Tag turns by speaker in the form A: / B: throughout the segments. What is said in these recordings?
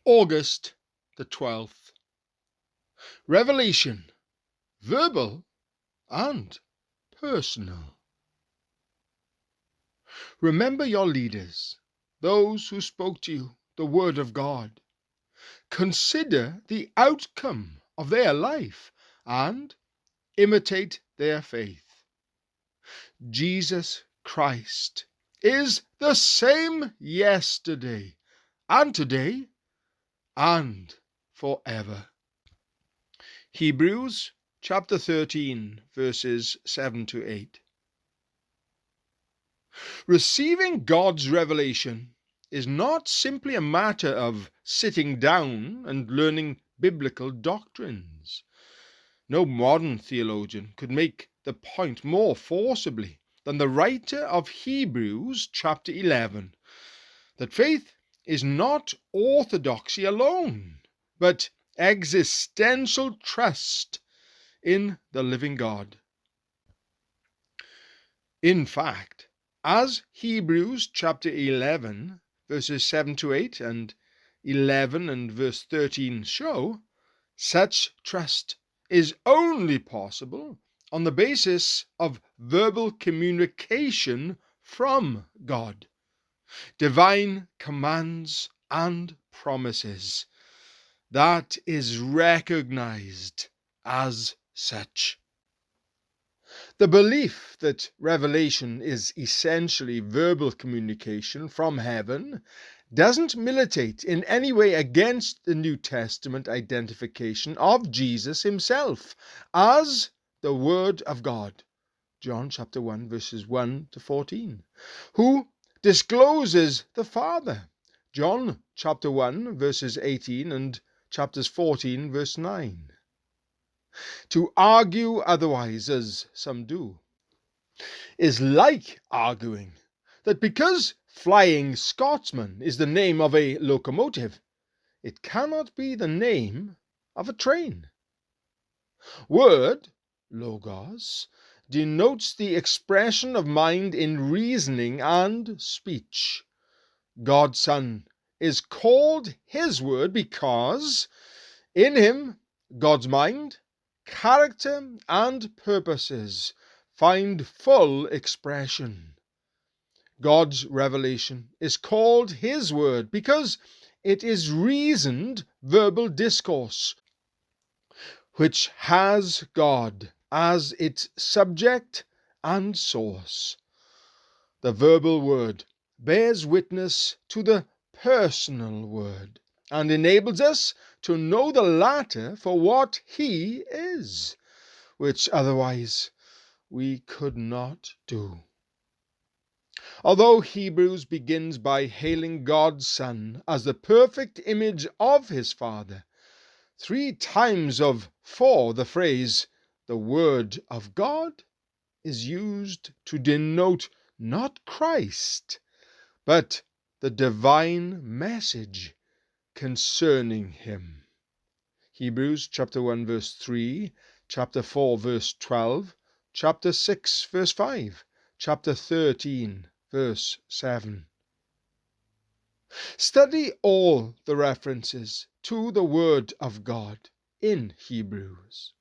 A: August the 12th. Revelation, verbal and personal. Remember your leaders, those who spoke to you the word of God. Consider the outcome of their life and imitate their faith. Jesus Christ is the same yesterday and today and forever. Hebrews chapter 13, verses 7 to 8. Receiving God's revelation is not simply a matter of sitting down and learning biblical doctrines. No modern theologian could make the point more forcibly than the writer of Hebrews chapter 11, that faith is not orthodoxy alone, but existential trust in the living God. In fact, as Hebrews chapter 11, verses 7 to 8 and 11 and verse 13 show, such trust is only possible on the basis of verbal communication from God, divine commands and promises. That is recognized as such. The belief that revelation is essentially verbal communication from heaven doesn't militate in any way against the New Testament identification of Jesus himself as the Word of God. John chapter 1 verses 1 to 14. Who discloses the Father. John chapter 1 verses 18 and chapters 14 verse 9. To argue otherwise, as some do, is like arguing that because Flying Scotsman is the name of a locomotive, it cannot be the name of a train. Word, logos, denotes the expression of mind in reasoning and speech. God's Son is called His Word because in Him God's mind, character, and purposes find full expression. God's revelation is called His Word because it is reasoned verbal discourse, which has God as its subject and source. The verbal word bears witness to the personal word and enables us to know the latter for what He is, which otherwise we could not do. Although Hebrews begins by hailing God's Son as the perfect image of His Father, 3 times of 4 the phrase, the Word of God, is used to denote not Christ, but the divine message concerning Him. Hebrews chapter 1 verse 3, chapter 4 verse 12, chapter 6 verse 5, chapter 13 verse 7. Study all the references to the Word of God in Hebrews.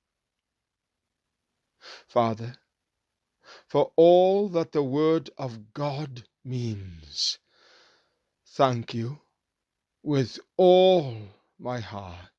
A: Father, for all that the Word of God means, thank you with all my heart.